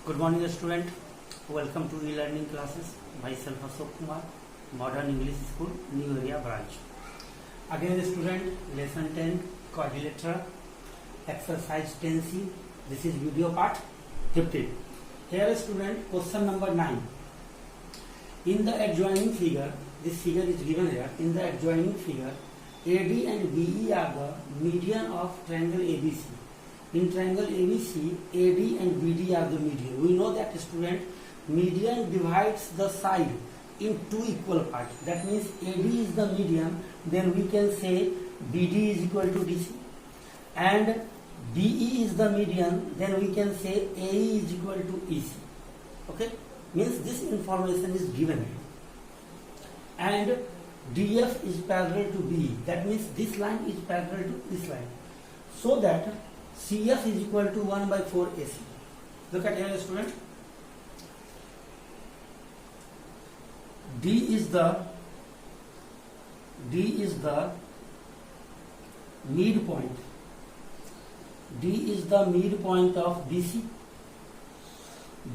Good morning, student. Welcome to e-learning classes. Myself Ashok Kumar, Modern English School, New Area branch. Again, student, lesson 10, quadrilateral, exercise 10C. This is video part 15. Here, student, question number 9. In the adjoining figure, this figure is given here. In the adjoining figure, AD and BE are the median of triangle ABC. In triangle ABC, AD and BD are the median. We know that, student, median divides the side in two equal parts. That means AD is the median, then we can say BD is equal to DC. And BE is the median, then we can say AE is equal to EC. Okay? Means this information is given. And DF is parallel to BE. That means this line is parallel to this line. So that CF is equal to 1 by 4 AC. Look at here, student. D is the midpoint. D is the midpoint of BC.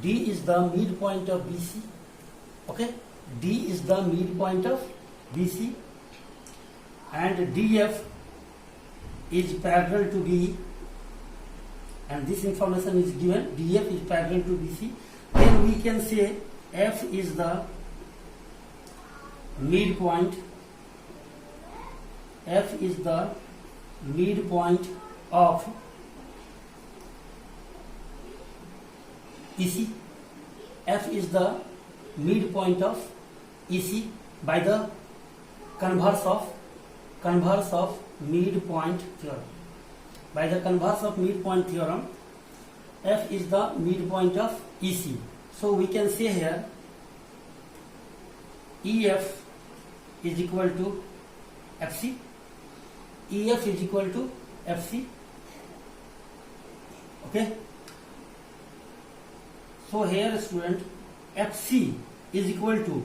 D is the midpoint of BC. Okay? D is the midpoint of BC. And DF is parallel to BE. And this information is given. DF is parallel to BC. Then we can say F is the midpoint. F is the midpoint of EC. F is the midpoint of EC by the converse of midpoint theorem. By the converse of midpoint theorem, F is the midpoint of EC. So we can say here EF is equal to FC. EF is equal to FC. Okay. So here, student, FC is equal to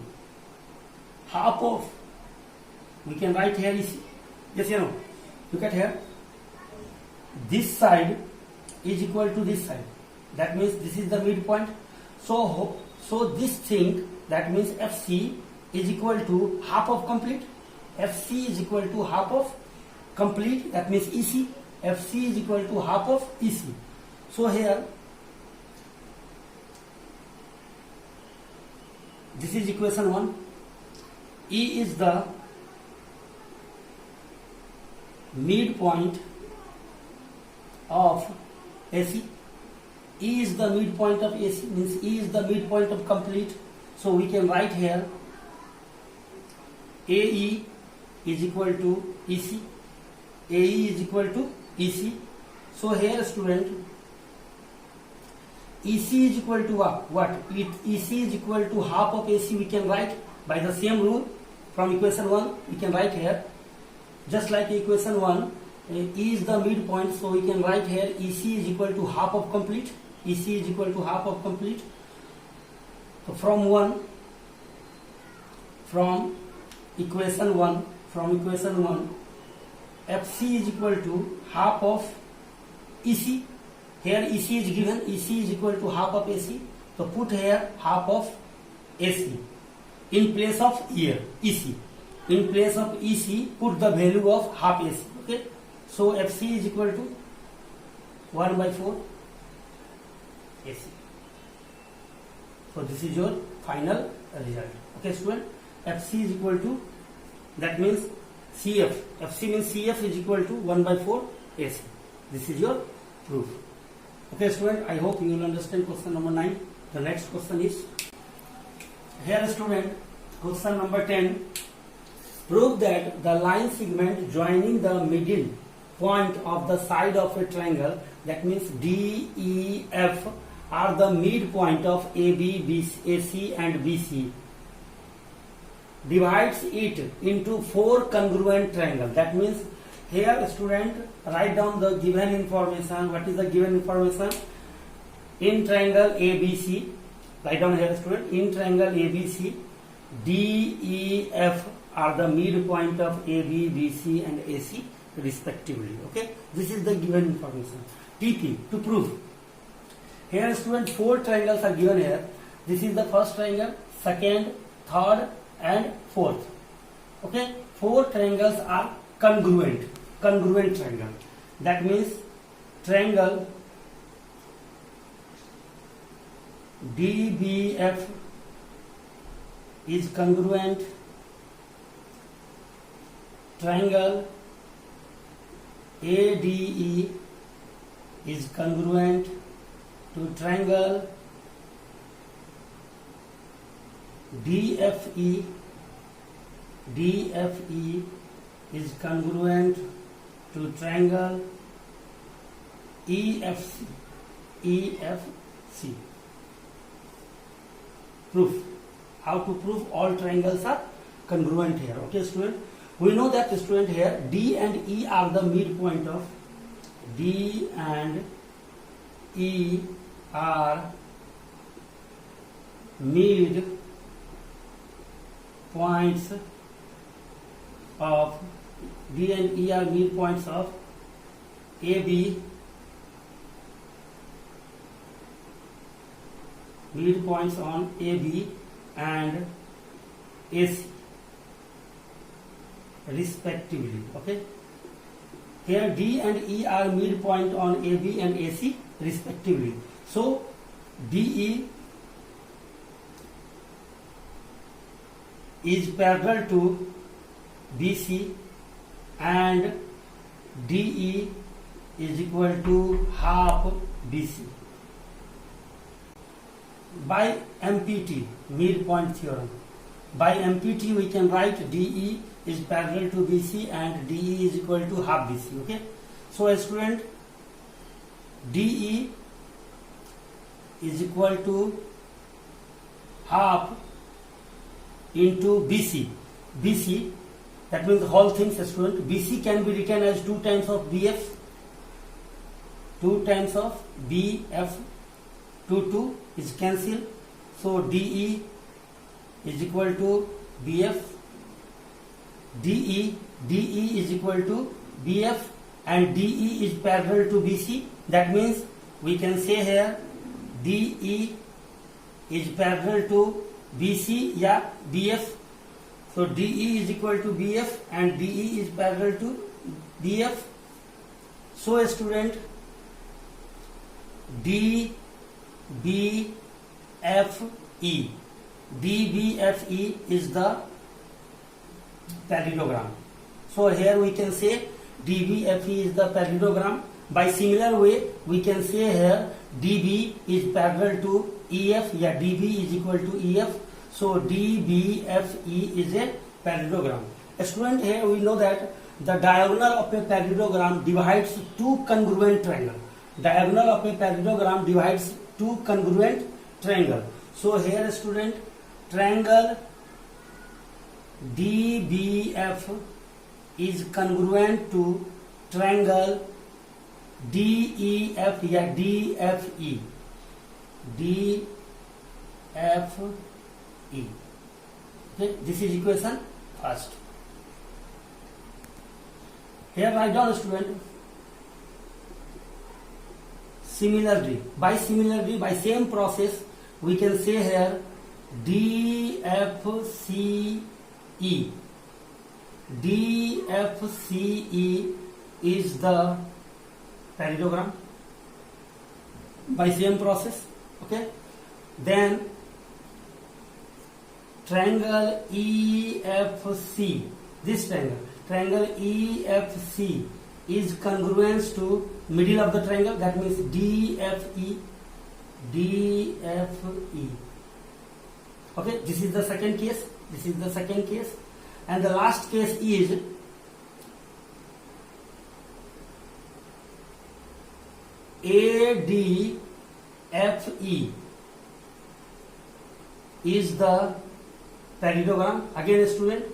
half of, we can write here EC. Yes, you know. Look at here. This side is equal to this side. That means this is the midpoint. So this thing, that means FC is equal to half of complete. FC is equal to half of complete. That means EC. FC is equal to half of EC. So here, this is equation 1. E is the midpoint of AC. E is the midpoint of AC, means E is the midpoint of complete. So we can write here AE is equal to EC. AE is equal to EC. So here, student, EC is equal to what? EC is equal to half of AC. We can write by the same rule from equation 1. We can write here just like equation 1. E is the midpoint, so we can write here EC is equal to half of complete. EC is equal to half of complete. So from equation 1, FC is equal to half of EC. Here EC is given. EC is equal to half of AC. So put here half of AC in place of EC. In place of EC, put the value of half AC. Okay. So FC is equal to 1 by 4 AC. So this is your final result. Okay, student. FC is equal to, that means CF. FC means CF is equal to 1 by 4 AC. This is your proof. Okay, student. I hope you will understand question number 9. The next question is here, student. Question number 10. Prove that the line segment joining the middle point of the side of a triangle, that means DEF, are the midpoint of AB, AC and BC, divides it into 4 congruent triangles. That means here, student, write down the given information. What is the given information? In triangle ABC, write down here, student, in triangle ABC, DEF are the midpoint of AB, BC and AC respectively. Okay, this is the given information. TP, to prove Here student, 4 triangles are given here. This is the first triangle, second, third and fourth. Okay, 4 triangles are congruent triangle. That means triangle DBF is congruent, triangle ADE is congruent to triangle DFE is congruent to triangle EFC. Proof. How to prove all triangles are congruent here? Okay student, we know that student here D and E are the midpoint of D and E are mid points of D and E are midpoints of AB, midpoints on AB and AC respectively. Okay, here D and E are midpoint on AB and AC respectively. So DE is parallel to BC and DE is equal to half BC. By MPT, midpoint theorem, by MPT we can write DE is parallel to BC and DE is equal to half BC. Okay, so a student, DE is equal to half into BC, that means the whole thing, student. BC can be written as 2 times of BF, 2 times of BF, 2 is cancelled, so DE is equal to BF, DE is equal to BF and DE is parallel to BC. That means we can say here DE is parallel to BC, yeah, BF. So DE is equal to BF and DE is parallel to BF. So a student, DBFE is the parallelogram. So here we can say DBFE is the parallelogram. By similar way, we can say here DB is parallel to EF, yeah, DB is equal to EF. So DBFE is a parallelogram. A student, here we know that the diagonal of a parallelogram divides 2 congruent triangles. Diagonal of a parallelogram divides 2 congruent triangles. So here student, triangle DBF is congruent to triangle DEF, yeah, DFE. Okay, this is equation first. Here write down student, similarly, by same process we can say here DFCE is the parallelogram by same process. Okay, then triangle EFC, this triangle EFC is congruent to middle of the triangle, that means DFE. Okay, this is the second case, and the last case is ADFE is the parallelogram. Again student,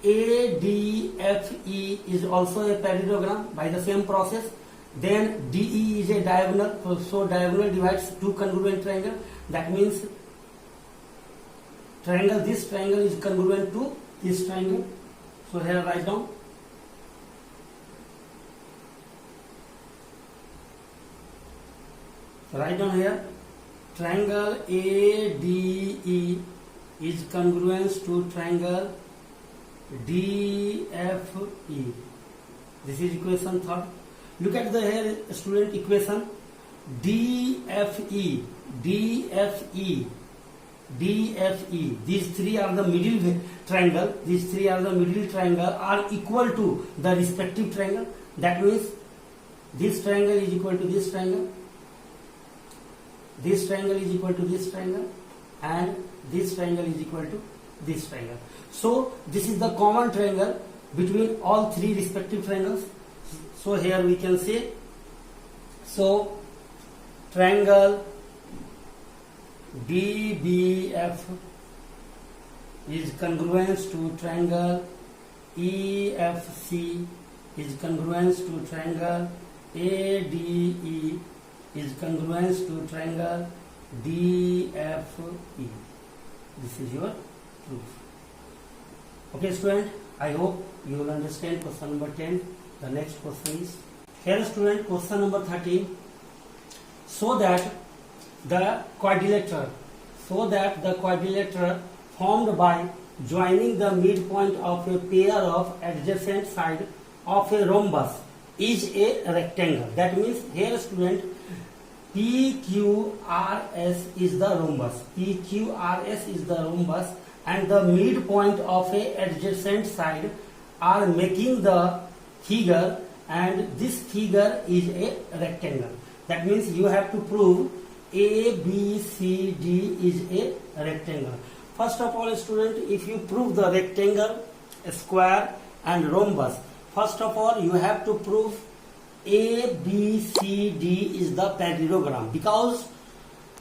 ADFE is also a parallelogram by the same process. Then DE is a diagonal, so diagonal divides 2 congruent triangles. That means this triangle is congruent to this triangle. So here write down write down here. Triangle ADE is congruent to triangle DFE. This is equation third. Look at the here student equation. DFE. These three are the middle triangle. These three are the middle triangle are equal to the respective triangle. That means this triangle is equal to this triangle. This triangle is equal to this triangle, and this triangle is equal to this triangle. So this is the common triangle between all three respective triangles. So here we can say, so triangle DBF is congruent to triangle EFC is congruent to triangle ADE is congruent to triangle DFE. This is your proof. Okay student, I hope you will understand question number 10. The next question is, here student, question number 13. So that the quadrilateral formed by joining the midpoint of a pair of adjacent sides of a rhombus is a rectangle. That means here student, PQRS is the rhombus. PQRS is the rhombus, and the midpoint of a adjacent side are making the figure, and this figure is a rectangle. That means you have to prove ABCD is a rectangle. First of all student, if you prove the rectangle, square and rhombus, first of all you have to prove ABCD is the parallelogram, because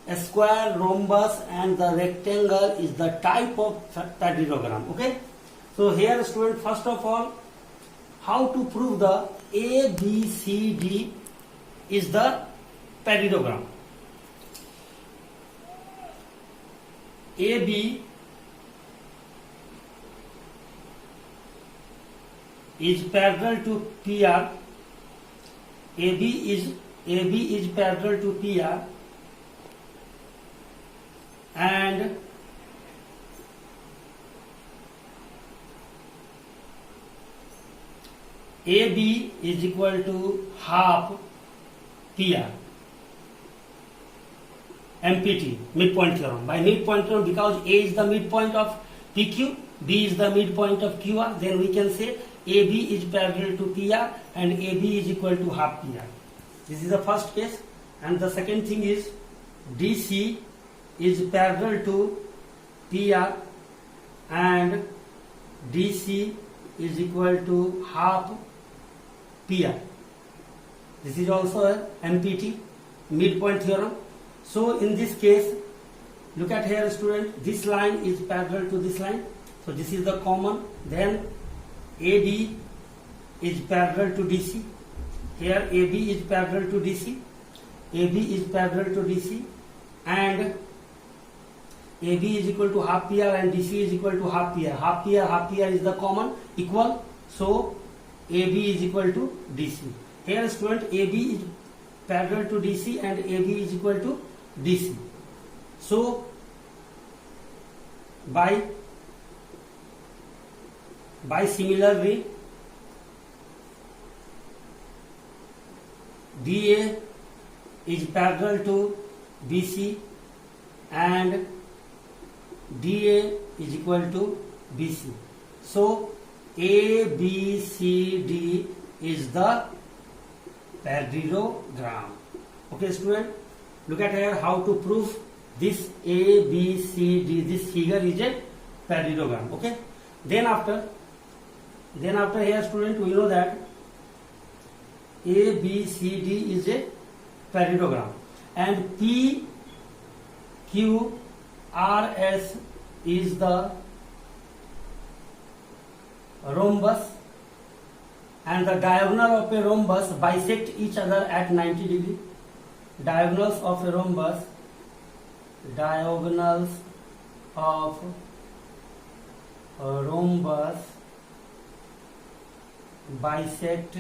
a square, rhombus and the rectangle is the type of parallelogram. Okay, so here student, first of all, how to prove the ABCD is the parallelogram. AB is parallel to PR. AB is parallel to PR, and AB is equal to half PR. MPT, midpoint theorem. By midpoint theorem, because A is the midpoint of PQ, B is the midpoint of QR, then we can say AB is parallel to PR and AB is equal to half PR. This is the first case. And the second thing is DC is parallel to PR and DC is equal to half PR. This is also a MPT, midpoint theorem. So in this case, look at here student, this line is parallel to this line. So this is the common. Then AB is parallel to DC. Here AB is parallel to DC. AB is parallel to DC, and AB is equal to half PR and DC is equal to half PR. Half PR is the common, equal. So AB is equal to DC. Here student, AB is parallel to DC and AB is equal to DC. So by similar way, DA is parallel to BC and DA is equal to BC. So ABCD is the parallelogram. Okay student, look at here how to prove this ABCD. This figure is a parallelogram. Okay, then after here student, we know that ABCD is a parallelogram and PQRS is the rhombus, and the diagonal of a rhombus bisect each other at 90 degree. Diagonals of a rhombus bisect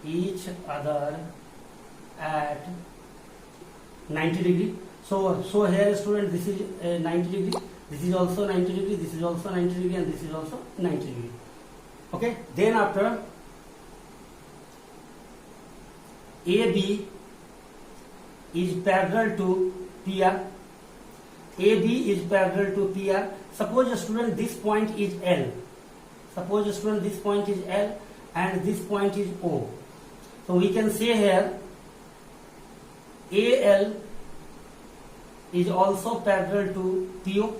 each other at 90 degree. So here student, this is 90 degree, this is also 90 degree, this is also 90 degree, and this is also 90 degree. Okay, then after AB is parallel to PR. AB is parallel to PR. Suppose student, this point is L. Suppose student, this point is L and this point is O. So we can say here AL is also parallel to PO.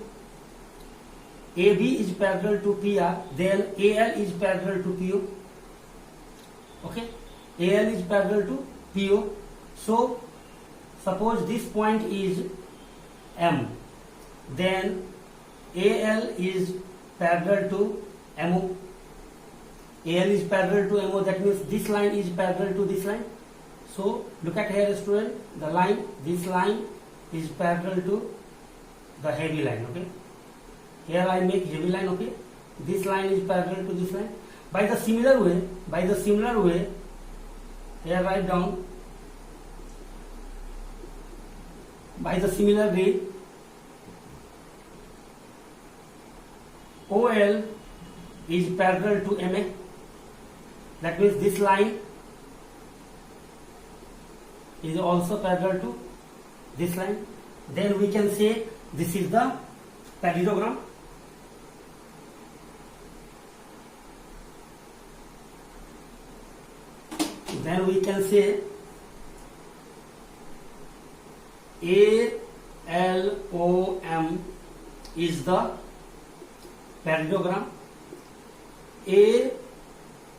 AB is parallel to PR, then AL is parallel to PO. Okay, AL is parallel to PO. So suppose this point is M, then AL is parallel to MO. AL is parallel to MO, that means this line is parallel to this line. So look at here student, the line, this line is parallel to the heavy line. Okay, here I make heavy line. Okay, this line is parallel to this line. By the similar way, here write down, by the similar way, OL is parallel to MA. That means this line is also parallel to this line. Then we can say this is the parallelogram. Then we can say ALOM is the parallelogram.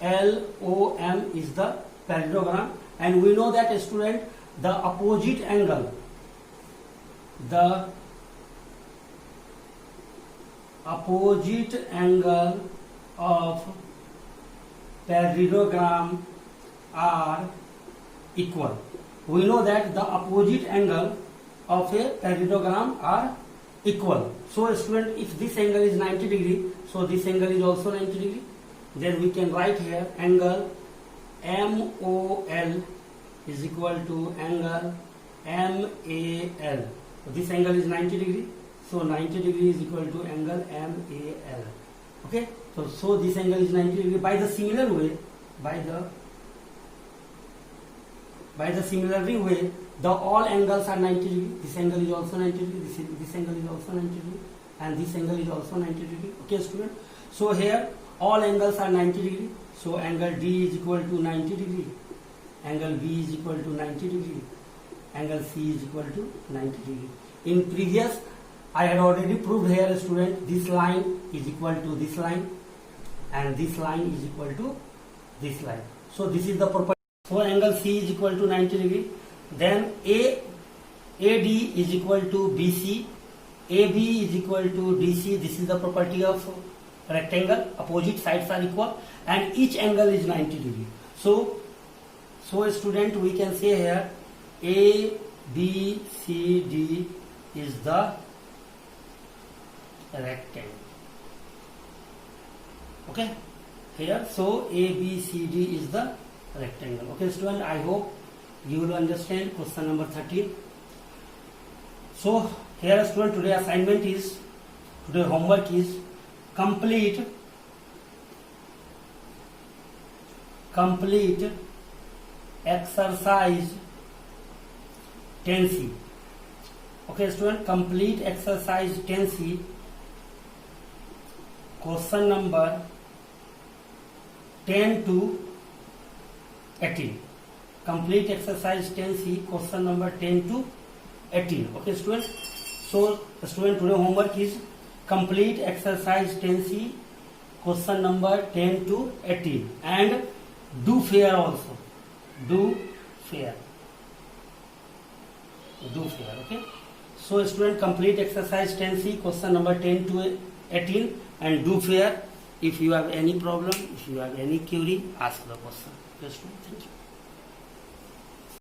ALOM is the parallelogram, and we know that student, the opposite angle of parallelogram are equal. We know that the opposite angle of a parallelogram are equal. So student, if this angle is 90 degree, so this angle is also 90 degree. Then we can write here angle MOL is equal to angle MAL. So this angle is 90 degree. So 90 degree is equal to angle MAL. Okay. So this angle is 90 degree. By the similar way, the all angles are 90 degree. This angle is also 90 degree. This angle is also 90 degree, and this angle is also 90 degree. Okay, student. So here all angles are 90 degree. So angle D is equal to 90 degree. Angle B is equal to 90 degree. Angle C is equal to 90 degree. In previous, I had already proved here, student, this line is equal to this line, and this line is equal to this line. So this is the property. So angle C is equal to 90 degree. Then AD is equal to BC. AB is equal to DC. This is the property of rectangle. Opposite sides are equal, and each angle is 90 degree. So student, we can say here ABCD is the rectangle. Okay, here, so ABCD is the rectangle. Okay, student, I hope you will understand question number 13. So here, student, today assignment is, today homework is complete exercise 10C. Okay, student, complete exercise 10C, question number 10 to 18. Complete exercise 10C, question number 10 to 18. Okay, student. So, student, today homework is complete exercise 10C, question number 10 to 18, and do fair also. Do fair. Okay. So, student, complete exercise 10C, question number 10 to 18, and do fair. If you have any problem, if you have any query, ask the question. Okay, student. Thank you.